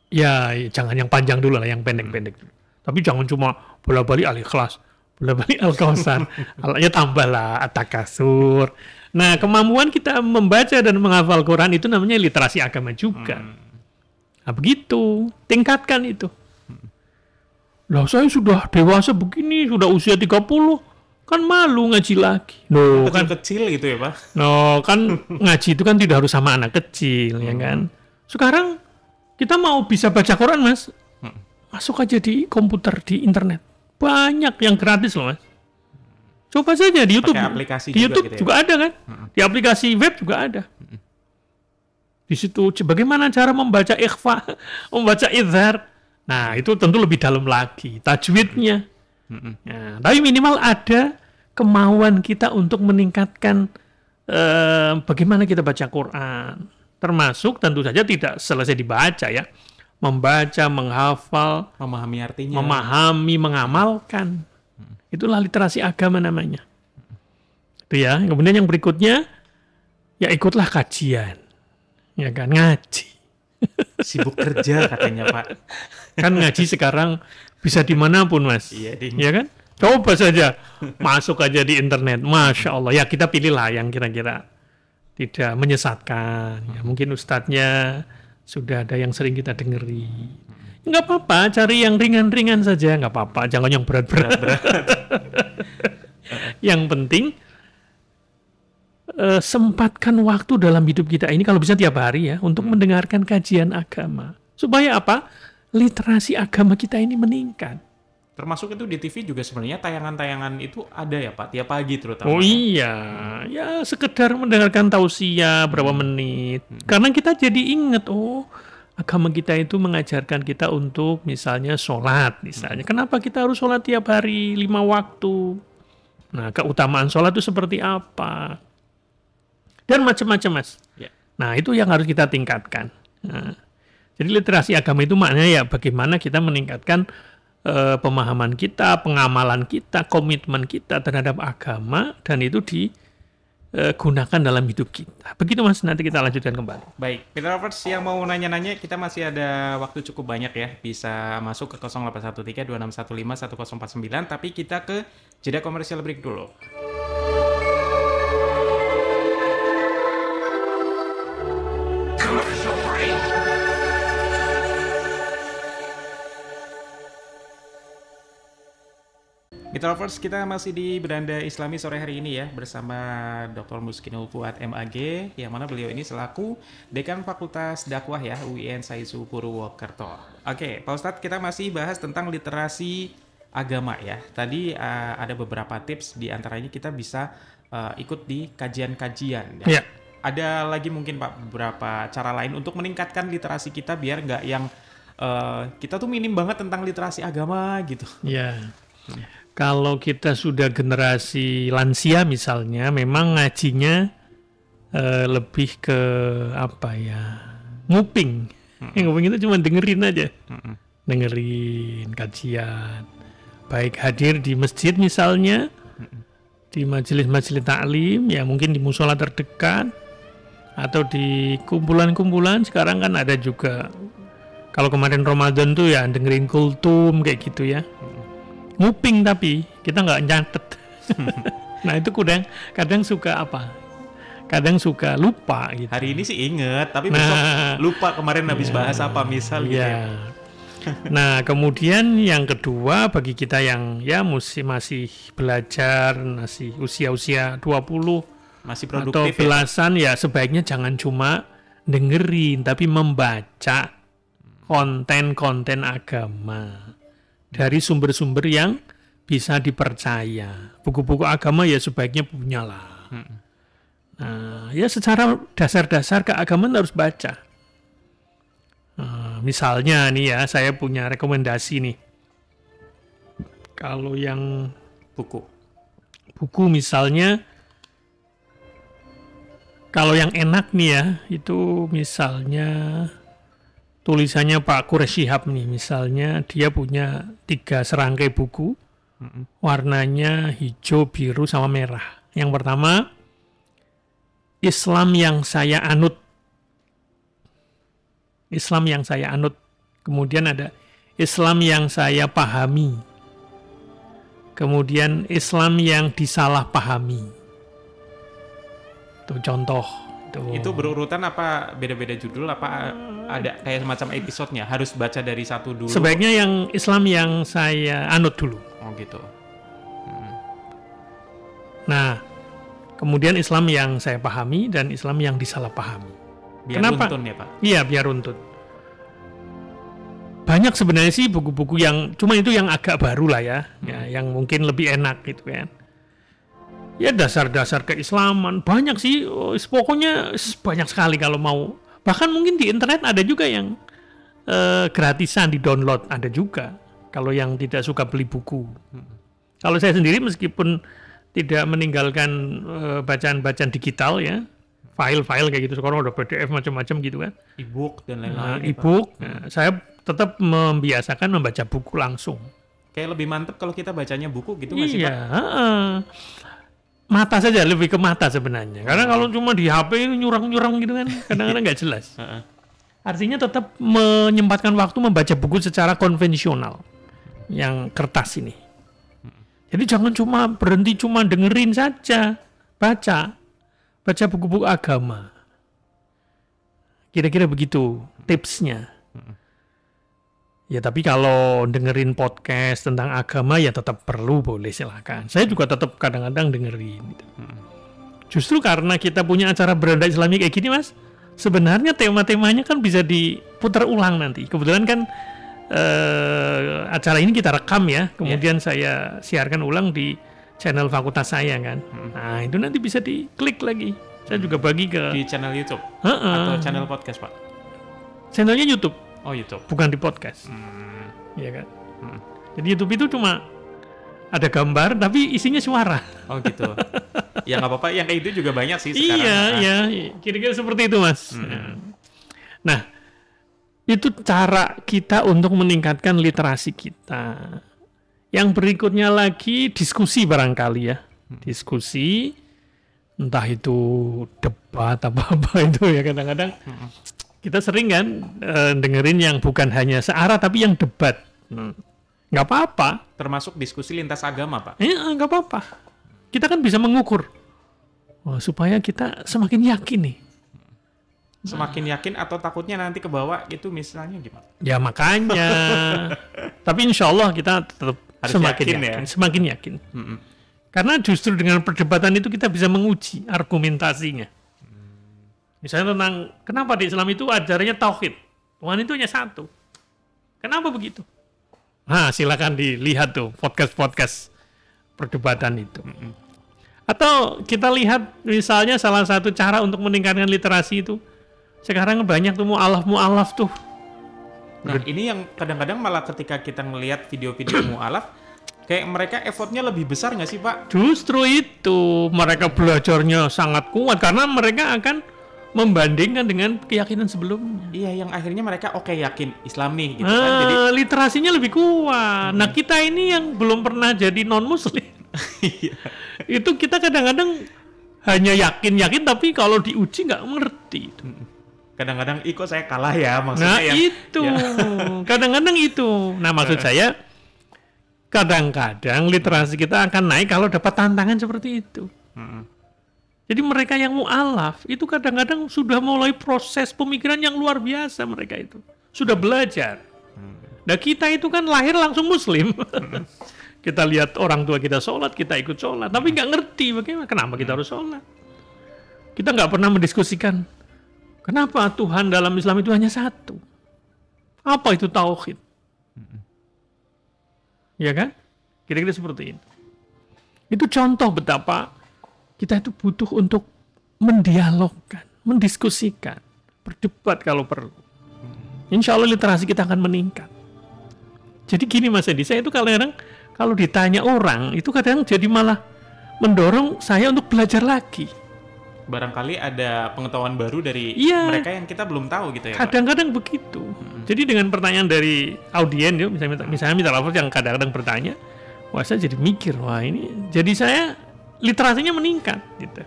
Ya, jangan yang panjang dulu lah, yang pendek-pendek dulu. Tapi jangan cuma bolak-balik Al-Ikhlas, bolak-balik Al-Kautsar. Alanya tambahlah At-Takasur. Nah, kemampuan kita membaca dan menghafal Quran itu namanya literasi agama juga. Nah, begitu. Tingkatkan itu. Lah, saya sudah dewasa begini, sudah usia 30. Kan malu ngaji lagi. No, kan kecil gitu ya, Pak? No, kan ngaji itu kan tidak harus sama anak kecil, ya kan? Sekarang kita mau bisa baca Quran, Mas. Masuk aja di komputer, di internet. Banyak yang gratis loh, Mas. Coba saja di YouTube. Aplikasi di YouTube juga ada kan? Di aplikasi web juga ada. Di situ bagaimana cara membaca ikhfa, membaca idhar. Nah, itu tentu lebih dalam lagi tajwidnya. Nah, tapi minimal ada kemauan kita untuk meningkatkan bagaimana kita baca Quran. Termasuk tentu saja tidak selesai dibaca ya. Membaca, menghafal, Memahami artinya. memahami, mengamalkan. Itulah literasi agama namanya. Itu ya. Kemudian yang berikutnya, ya ikutlah kajian. Ya kan, ngaji. Sibuk kerja katanya Pak. Kan ngaji sekarang bisa dimanapun, Mas. Iya, Ding. Ya kan? Coba saja masuk aja di internet. Masya Allah. Ya kita pilihlah yang kira-kira tidak menyesatkan. Ya, mungkin ustadznya sudah ada yang sering kita dengeri. Nggak apa-apa, cari yang ringan-ringan saja. Nggak apa-apa, jangan yang berat-berat. Yang penting sempatkan waktu dalam hidup kita ini, kalau bisa tiap hari ya, untuk mendengarkan kajian agama. Supaya apa? Literasi agama kita ini meningkat. Termasuk itu di TV juga sebenarnya tayangan-tayangan itu ada ya Pak, tiap pagi terutama. Oh iya, ya sekedar mendengarkan tausiah berapa menit. Karena kita jadi ingat, oh agama kita itu mengajarkan kita untuk misalnya sholat. Misalnya, kenapa kita harus sholat tiap hari 5 waktu? Nah, keutamaan sholat itu seperti apa? Dan macam-macam, Mas. Ya. Nah, itu yang harus kita tingkatkan. Nah, jadi literasi agama itu maknanya ya bagaimana kita meningkatkan pemahaman kita, pengamalan kita, komitmen kita terhadap agama, dan itu digunakan dalam hidup kita. Begitu Mas, nanti kita lanjutkan kembali. Baik, Peter Lovers yang mau nanya-nanya, kita masih ada waktu cukup banyak ya. Bisa masuk ke 0813-2615-1049, tapi kita ke jeda komersial break dulu. Mitra Lovers, kita masih di Beranda Islami sore hari ini ya, bersama Dr. Muskinul Fuad MAG, yang mana beliau ini selaku Dekan Fakultas Dakwah ya, UIN Saizu Purwokerto. Oke, Pak Ustadz, kita masih bahas tentang literasi agama ya. Tadi ada beberapa tips, di antaranya kita bisa ikut di kajian-kajian. Ya. Ada lagi mungkin Pak beberapa cara lain untuk meningkatkan literasi kita biar nggak yang kita tuh minim banget tentang literasi agama gitu. Ya. Kalau kita sudah generasi lansia misalnya, memang ngajinya lebih ke apa ya, nguping. Nguping itu cuma dengerin aja, dengerin kajian. Baik hadir di masjid misalnya, di majelis-majelis taklim, ya mungkin di musola terdekat, atau di kumpulan-kumpulan. Sekarang kan ada juga, kalau kemarin Ramadan tuh ya dengerin kultum kayak gitu ya. Nguping tapi kita nggak nyatet. Nah itu kadang suka apa? Kadang suka lupa gitu. Hari ini sih inget, tapi besok lupa kemarin habis bahas apa misal gitu ya. Nah kemudian yang kedua, bagi kita yang ya masih belajar, masih usia-usia 20 masih produktif atau belasan ya, sebaiknya jangan cuma dengerin, tapi membaca konten-konten agama dari sumber-sumber yang bisa dipercaya. Buku-buku agama ya sebaiknya punyalah. Nah, ya secara dasar-dasar keagamaan harus baca. Misalnya nih ya, saya punya rekomendasi nih. Kalau yang buku misalnya, kalau yang enak nih ya, itu misalnya tulisannya Pak Quraish Shihab nih, misalnya dia punya 3 serangkai buku, warnanya hijau, biru, sama merah. Yang pertama, Islam yang saya anut. Islam yang saya anut. Kemudian ada Islam yang saya pahami. Kemudian Islam yang disalahpahami. Itu contoh. Itu berurutan apa beda-beda judul, apa ada kayak semacam episodenya, harus baca dari satu dulu? Sebaiknya yang Islam yang saya anut dulu. Oh gitu. Nah, kemudian Islam yang saya pahami dan Islam yang disalahpahami. Biar kenapa? Runtun ya Pak? Iya, biar runtun. Banyak sebenarnya sih buku-buku yang, cuma itu yang agak baru lah ya, yang mungkin lebih enak gitu kan. Ya dasar-dasar keislaman banyak sih, pokoknya banyak sekali kalau mau. Bahkan mungkin di internet ada juga yang gratisan di download, ada juga. Kalau yang tidak suka beli buku. Kalau saya sendiri meskipun tidak meninggalkan bacaan-bacaan digital ya, file-file kayak gitu, sekarang udah PDF macam-macam gitu kan. E-book dan lain-lain. E-book, saya tetap membiasakan membaca buku langsung. Kayak lebih mantep kalau kita bacanya buku gitu nggak sih Pak? Iya, mata saja, lebih ke mata sebenarnya. Karena kalau cuma di HP ini nyurang-nyurang gitu kan, kadang-kadang nggak jelas. Artinya tetap menyempatkan waktu membaca buku secara konvensional, yang kertas ini. Jadi jangan cuma berhenti cuma dengerin saja, baca buku-buku agama. Kira-kira begitu tipsnya. Ya tapi kalau dengerin podcast tentang agama ya tetap perlu, boleh silakan. Saya juga tetap kadang-kadang dengerin. Gitu. Justru karena kita punya acara beranda Islami kayak gini Mas, sebenarnya tema-temanya kan bisa diputar ulang nanti. Kebetulan kan acara ini kita rekam ya, kemudian saya siarkan ulang di channel fakultas saya kan. Nah itu nanti bisa diklik lagi. Saya juga bagi ke di channel YouTube atau channel podcast Pak? Channelnya YouTube. Oh YouTube. Bukan di podcast. Iya kan. Jadi YouTube itu cuma ada gambar tapi isinya suara. Oh gitu. Ya nggak apa-apa. Yang kayak itu juga banyak sih sekarang. Iya. Kira-kira seperti itu Mas. Nah. Itu cara kita untuk meningkatkan literasi kita. Yang berikutnya lagi diskusi barangkali ya. Diskusi, entah itu debat apa-apa itu ya kadang-kadang. Kita sering kan dengerin yang bukan hanya searah tapi yang debat. Nggak apa-apa. Termasuk diskusi lintas agama Pak? Iya, nggak apa-apa. Kita kan bisa mengukur. Supaya kita semakin yakin nih. Semakin yakin atau takutnya nanti ke bawah gitu misalnya gimana? Ya makanya. Tapi insya Allah kita tetap semakin yakin. Karena justru dengan perdebatan itu kita bisa menguji argumentasinya. Misalnya tentang kenapa di Islam itu ajarannya tauhid. Tuhan itu hanya satu. Kenapa begitu? Nah silakan dilihat tuh podcast perdebatan itu. Atau kita lihat misalnya salah satu cara untuk meningkatkan literasi itu. Sekarang banyak tuh mu'alaf tuh. Nah ini yang kadang-kadang malah ketika kita ngelihat video-video mu'alaf, kayak mereka effortnya lebih besar nggak sih Pak? Justru itu, mereka belajarnya sangat kuat karena mereka akan membandingkan dengan keyakinan sebelumnya. Iya, yang akhirnya mereka yakin Islam nih gitu kan. Jadi literasinya lebih kuat. Nah kita ini yang belum pernah jadi non-muslim. Itu kita kadang-kadang hanya yakin tapi kalau diuji nggak mengerti. Kadang-kadang kok saya kalah ya maksudnya. Nah itu kadang-kadang itu. Nah maksud saya kadang-kadang literasi kita akan naik kalau dapat tantangan seperti itu. Jadi mereka yang mu'alaf itu kadang-kadang sudah mulai proses pemikiran yang luar biasa, mereka itu sudah belajar. Nah kita itu kan lahir langsung muslim. Kita lihat orang tua kita sholat, kita ikut sholat, tapi nggak ngerti bagaimana, kenapa kita harus sholat. Kita nggak pernah mendiskusikan kenapa Tuhan dalam Islam itu hanya satu. Apa itu tauhid? Ya kan? Kira-kira seperti itu. Itu contoh betapa kita itu butuh untuk mendialogkan, mendiskusikan, berdebat kalau perlu. Insya Allah literasi kita akan meningkat. Jadi gini Mas Edi, saya itu kadang-kadang kalau ditanya orang, itu kadang jadi malah mendorong saya untuk belajar lagi. Barangkali ada pengetahuan baru dari mereka yang kita belum tahu gitu ya kadang-kadang Pak? Begitu. Jadi dengan pertanyaan dari audien, misalnya Mitra Lovers yang kadang-kadang bertanya, wah saya jadi mikir, wah ini, jadi saya literasinya meningkat gitu.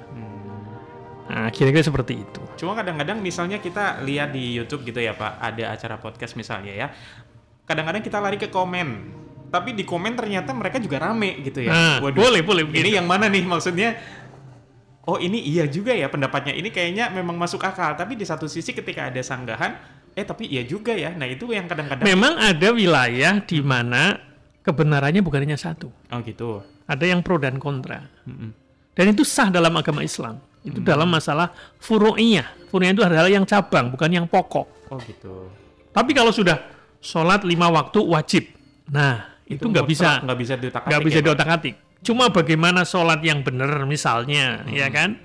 Nah kira-kira seperti itu. Cuma kadang-kadang misalnya kita lihat di YouTube gitu ya Pak, ada acara podcast misalnya ya, kadang-kadang kita lari ke komen, tapi di komen ternyata mereka juga rame gitu ya. Nah, Waduh, boleh ini begitu. yang mana nih maksudnya? Oh ini iya juga ya pendapatnya, ini kayaknya memang masuk akal, tapi di satu sisi ketika ada sanggahan, tapi iya juga ya. Nah itu yang kadang-kadang memang ada wilayah di mana kebenarannya bukan hanya satu. Oh gitu. Ada yang pro dan kontra. Dan itu sah dalam agama Islam. Itu dalam masalah furu'iyah. Furu'iyah itu adalah yang cabang, bukan yang pokok. Oh gitu. Tapi kalau sudah sholat 5 waktu wajib, nah itu nggak bisa diotak-atik. Cuma bagaimana sholat yang benar misalnya, ya kan?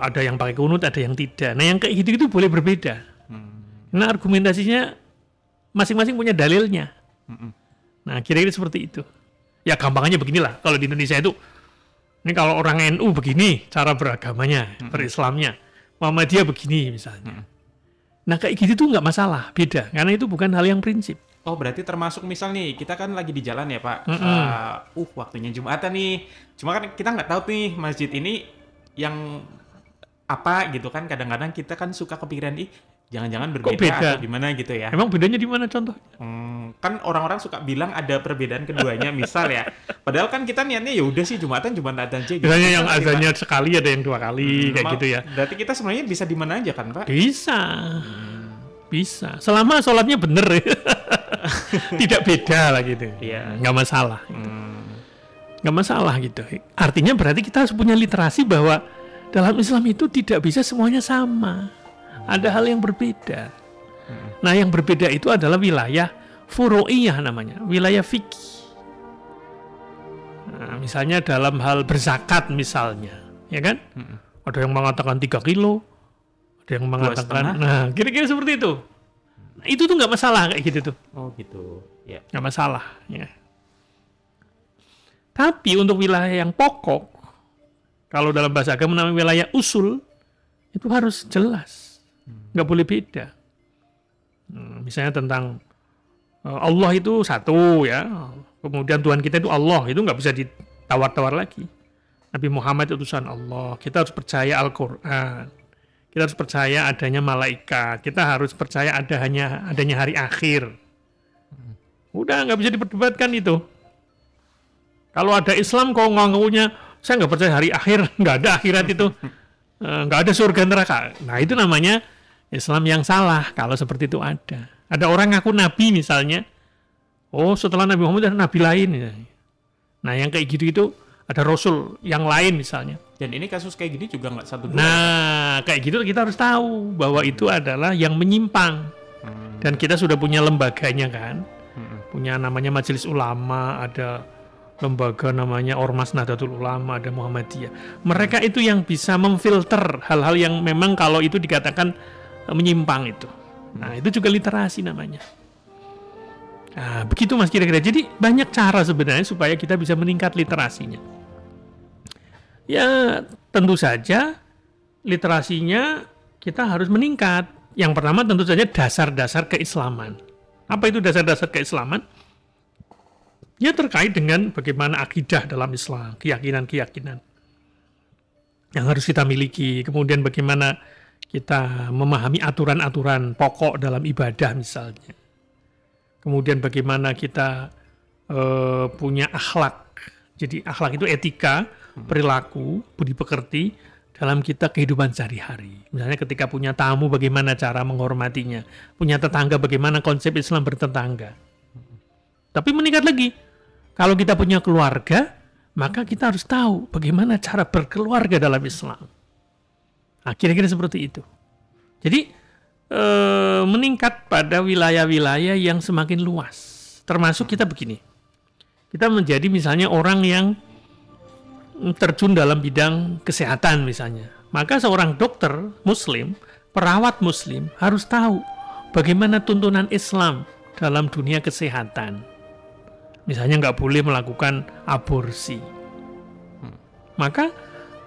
Ada yang pakai kunut, ada yang tidak. Nah yang kayak gitu-gitu boleh berbeda. Nah, argumentasinya masing-masing punya dalilnya. Nah, kira-kira seperti itu. Ya gampangnya beginilah, kalau di Indonesia itu, ini kalau orang NU begini cara beragamanya, berislamnya, Muhammadiyah begini misalnya. Nah, kayak gitu tuh nggak masalah, beda, karena itu bukan hal yang prinsip. Oh, berarti termasuk misal nih, kita kan lagi di jalan ya Pak, waktunya Jumatan nih, cuma kan kita nggak tahu nih masjid ini yang apa gitu kan, kadang-kadang kita kan suka kepikiran, jangan-jangan berbeda atau gimana gitu ya. Emang bedanya di mana contoh? Kan orang-orang suka bilang ada perbedaan keduanya, misal ya. Padahal kan kita niatnya ya udah sih Jumatan aja gitu. Biasanya yang azannya sekali, ada yang 2 kali kayak gitu ya. Berarti kita sebenarnya bisa di mana aja kan, Pak? Bisa. Bisa. Selama sholatnya bener ya. Tidak beda lah gitu. Iya. Nggak masalah. Gitu. Nggak masalah gitu. Artinya berarti kita harus punya literasi bahwa dalam Islam itu tidak bisa semuanya sama. Ada hal yang berbeda. Nah, yang berbeda itu adalah wilayah furu'iyah namanya, wilayah fikih. Nah, misalnya dalam hal berzakat misalnya, ya kan? Ada yang mengatakan 3 kilo, ada yang mengatakan, nah kira-kira seperti itu. Nah, itu tuh nggak masalah kayak gitu tuh. Oh gitu, ya. Nggak masalah. Ya. Tapi untuk wilayah yang pokok, kalau dalam bahasa agama namanya wilayah usul, itu harus jelas. Nggak boleh beda. Misalnya tentang Allah itu satu ya, kemudian Tuhan kita itu Allah, itu nggak bisa ditawar-tawar lagi. Nabi Muhammad utusan Allah, kita harus percaya Al-Quran, kita harus percaya adanya malaikat, kita harus percaya adanya hari akhir. Udah nggak bisa diperdebatkan itu. Kalau ada Islam kok ngakunya saya nggak percaya hari akhir, nggak ada akhirat itu, nggak ada surga neraka. Nah itu namanya Islam yang salah kalau seperti itu ada. Ada orang ngaku nabi misalnya, oh setelah Nabi Muhammad ada nabi lain. Nah yang kayak gitu itu ada rasul yang lain misalnya. Dan ini kasus kayak gini juga nggak satu dua. Nah kayak gitu kita harus tahu bahwa itu adalah yang menyimpang. Dan kita sudah punya lembaganya kan, punya namanya Majelis Ulama, ada lembaga namanya Ormas Nahdlatul Ulama, ada Muhammadiyah. Mereka itu yang bisa memfilter hal-hal yang memang kalau itu dikatakan menyimpang itu. Nah, itu juga literasi namanya. Nah, begitu Mas kira-kira. Jadi banyak cara sebenarnya supaya kita bisa meningkat literasinya. Ya, tentu saja literasinya kita harus meningkat. Yang pertama tentu saja dasar-dasar keislaman. Apa itu dasar-dasar keislaman? Ya terkait dengan bagaimana akidah dalam Islam, keyakinan-keyakinan yang harus kita miliki. Kemudian bagaimana kita memahami aturan-aturan pokok dalam ibadah misalnya. Kemudian bagaimana kita punya akhlak. Jadi akhlak itu etika, perilaku, budi pekerti dalam kita kehidupan sehari-hari. Misalnya ketika punya tamu bagaimana cara menghormatinya. Punya tetangga bagaimana konsep Islam bertetangga. Tapi meningkat lagi. Kalau kita punya keluarga, maka kita harus tahu bagaimana cara berkeluarga dalam Islam. Nah, kira-kira seperti itu. Jadi, meningkat pada wilayah-wilayah yang semakin luas. Termasuk kita begini. Kita menjadi misalnya orang yang terjun dalam bidang kesehatan misalnya. Maka seorang dokter muslim, perawat muslim harus tahu bagaimana tuntunan Islam dalam dunia kesehatan. Misalnya nggak boleh melakukan aborsi. Maka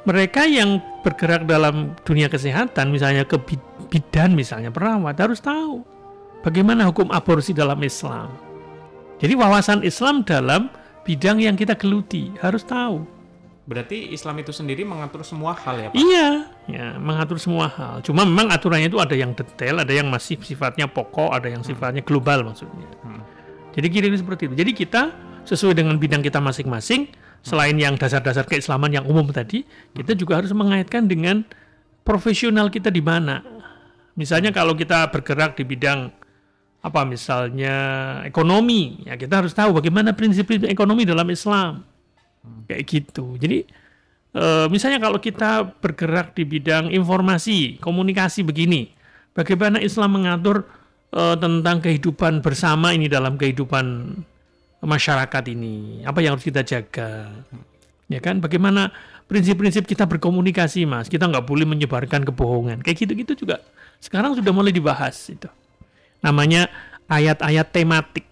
mereka yang bergerak dalam dunia kesehatan, misalnya ke bidan, misalnya perawat, harus tahu bagaimana hukum aborsi dalam Islam. Jadi wawasan Islam dalam bidang yang kita geluti, harus tahu. Berarti Islam itu sendiri mengatur semua hal ya Pak? Iya, ya, mengatur semua hal. Cuma memang aturannya itu ada yang detail, ada yang masih sifatnya pokok, ada yang sifatnya global maksudnya. Jadi kira-kira seperti itu. Jadi kita sesuai dengan bidang kita masing-masing, selain yang dasar-dasar keislaman yang umum tadi, kita juga harus mengaitkan dengan profesional kita di mana. Misalnya kalau kita bergerak di bidang apa misalnya ekonomi, ya kita harus tahu bagaimana prinsip-prinsip ekonomi dalam Islam. Kayak gitu. Jadi misalnya kalau kita bergerak di bidang informasi, komunikasi begini, bagaimana Islam mengatur tentang kehidupan bersama ini dalam kehidupan masyarakat ini, apa yang harus kita jaga, ya kan? Bagaimana prinsip-prinsip kita berkomunikasi, Mas? Kita nggak boleh menyebarkan kebohongan, kayak gitu-gitu juga. Sekarang sudah mulai dibahas itu. namanya ayat-ayat tematik.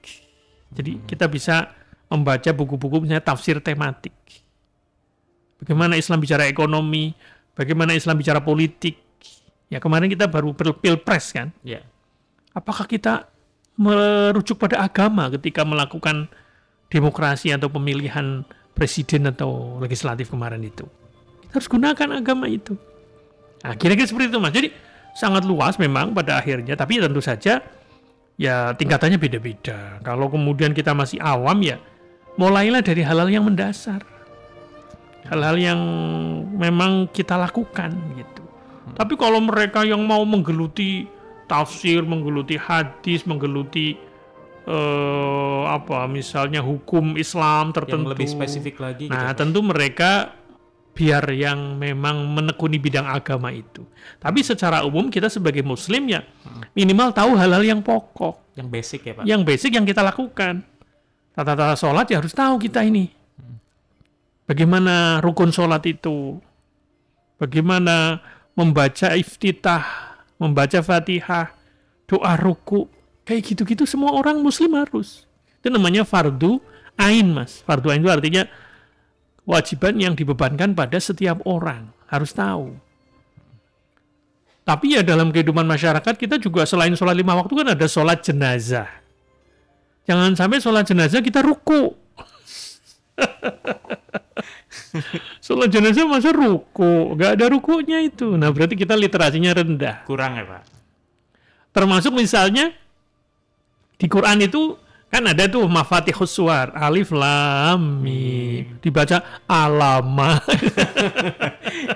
Jadi kita bisa membaca buku-buku misalnya tafsir tematik. Bagaimana Islam bicara ekonomi, bagaimana Islam bicara politik. Ya kemarin kita baru pilpres kan. Ya. Apakah kita merujuk pada agama ketika melakukan demokrasi atau pemilihan presiden atau legislatif kemarin itu? Kita harus gunakan agama itu. Nah, kira-kira seperti itu Mas. Jadi sangat luas memang pada akhirnya, tapi tentu saja ya tingkatannya beda-beda. Kalau kemudian kita masih awam ya, mulailah dari hal-hal yang mendasar. Hal-hal yang memang kita lakukan gitu. Tapi kalau mereka yang mau menggeluti tafsir, menggeluti hadis, menggeluti misalnya hukum Islam tertentu, yang lebih spesifik lagi nah gitu. tentu mereka biar yang memang menekuni bidang agama itu. Tapi secara umum kita sebagai muslim ya minimal tahu hal-hal yang pokok, Yang basic ya Pak. yang basic yang kita lakukan. Tata-tata sholat ya harus tahu kita ini. Bagaimana rukun sholat itu, bagaimana membaca iftitah, membaca fatihah, doa ruku, kayak gitu-gitu semua orang muslim harus. Itu namanya fardu ain Mas. Fardu ain itu artinya kewajiban yang dibebankan pada setiap orang, harus tahu. Tapi ya dalam kehidupan masyarakat kita juga selain sholat 5 waktu kan ada sholat jenazah. Jangan sampai sholat jenazah kita ruku. Sholat jenazah masa ruku? Gak ada rukunya itu. Nah berarti kita literasinya rendah. Kurang ya Pak. Termasuk misalnya di Quran itu kan ada tuh mafatihus suwar, alif lam mim, dibaca alama.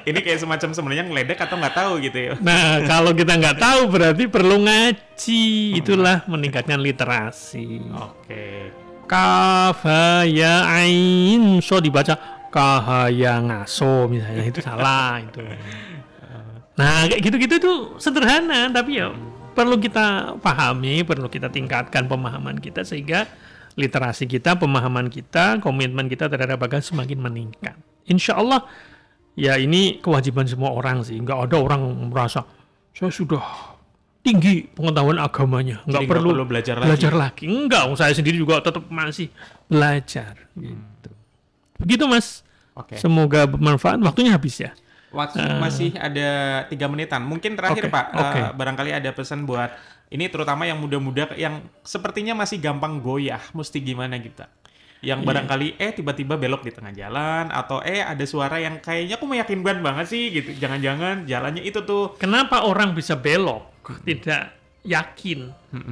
Ini kayak semacam sebenarnya ngeledek atau nggak tahu gitu ya. Nah kalau kita nggak tahu berarti perlu ngaji. Itulah meningkatkan literasi. Oke. Kaf ha ya ain so dibaca kahaya ngaso misalnya, itu salah itu. Nah kayak gitu-gitu tuh sederhana tapi ya perlu kita pahami, perlu kita tingkatkan pemahaman kita sehingga literasi kita, pemahaman kita, komitmen kita terhadap agama semakin meningkat. Insya Allah ya ini kewajiban semua orang sih. Nggak ada orang merasa saya sudah tinggi pengetahuan agamanya, nggak perlu belajar lagi. Enggak, saya sendiri juga tetap masih belajar. Gitu. Begitu Mas. Oke. Semoga bermanfaat. Waktunya habis ya. Waktu masih ada 3 menitan. Mungkin terakhir Oke, Pak, oke. barangkali ada pesan buat ini terutama yang muda-muda yang sepertinya masih gampang goyah, mesti gimana kita? Yang barangkali tiba-tiba belok di tengah jalan atau ada suara yang kayaknya aku meyakinkan banget sih gitu. Jangan-jangan jalannya itu tuh. Kenapa orang bisa belok? Tidak yakin.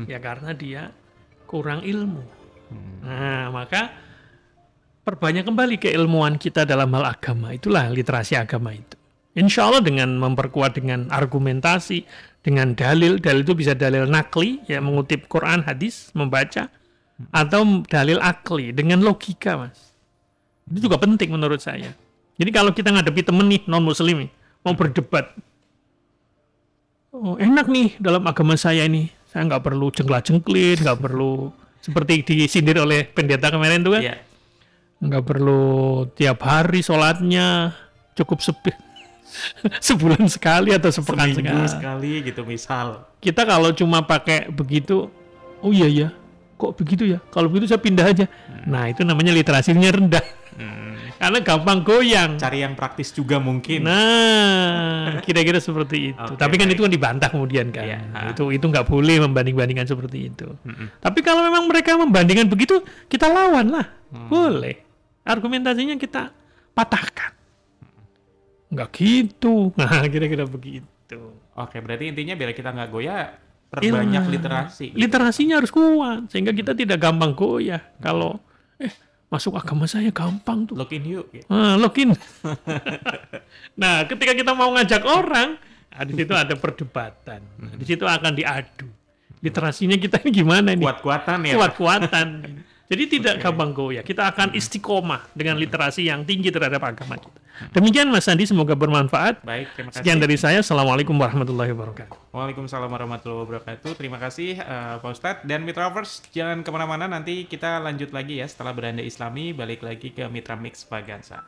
Ya karena dia kurang ilmu. Nah, maka perbanyak kembali keilmuan kita dalam hal agama. Itulah literasi agama itu. Insya Allah dengan memperkuat dengan argumentasi, dengan dalil itu bisa dalil nakli, ya mengutip Quran, hadis, membaca, atau dalil akli dengan logika Mas. Itu juga penting menurut saya. Jadi kalau kita ngadepi temen nih non muslim nih, mau berdebat, oh enak nih dalam agama saya ini, saya nggak perlu jengklat-jengklit, nggak perlu seperti disindir oleh pendeta kemarin tuh kan, Iya. nggak perlu tiap hari sholatnya, cukup sebulan sekali atau sepekan Seminggu sekali. sekali gitu misal. Kita kalau cuma pakai begitu, oh iya ya, kok begitu ya? Kalau begitu saya pindah aja. Nah itu namanya literasinya rendah, karena gampang goyang. Cari yang praktis juga mungkin. Nah, kira-kira seperti itu. Oke, Tapi kan baik. itu kan dibantah kemudian kan. Iya. Itu nggak boleh membanding-bandingkan seperti itu. Tapi kalau memang mereka membandingkan begitu, kita lawan lah. Boleh. Argumentasinya kita patahkan. Nggak gitu. Nah, kira-kira begitu. Oke, berarti intinya biar kita nggak goyah, perbanyak Iya. literasi. Literasinya harus kuat sehingga kita tidak gampang goyah. Kalau masuk agama saya gampang tuh. Login yuk. Gitu. Login. Nah, ketika kita mau ngajak orang, di situ ada perdebatan. Di situ akan diadu. Literasinya kita ini gimana nih? Kuat-kuatan ya. Pak? Kuat-kuatan. Jadi tidak gampang goyah. Kita akan istiqomah dengan literasi yang tinggi terhadap agama kita. Demikian Mas Sandi, semoga bermanfaat. Baik, terima kasih. Sekian dari saya. Assalamualaikum warahmatullahi wabarakatuh. Waalaikumsalam warahmatullahi wabarakatuh. Terima kasih Pak Ustadz. Dan Mitravers, jangan kemana-mana. Nanti kita lanjut lagi ya setelah Beranda Islami. Balik lagi ke Mitra Mix Vagansa.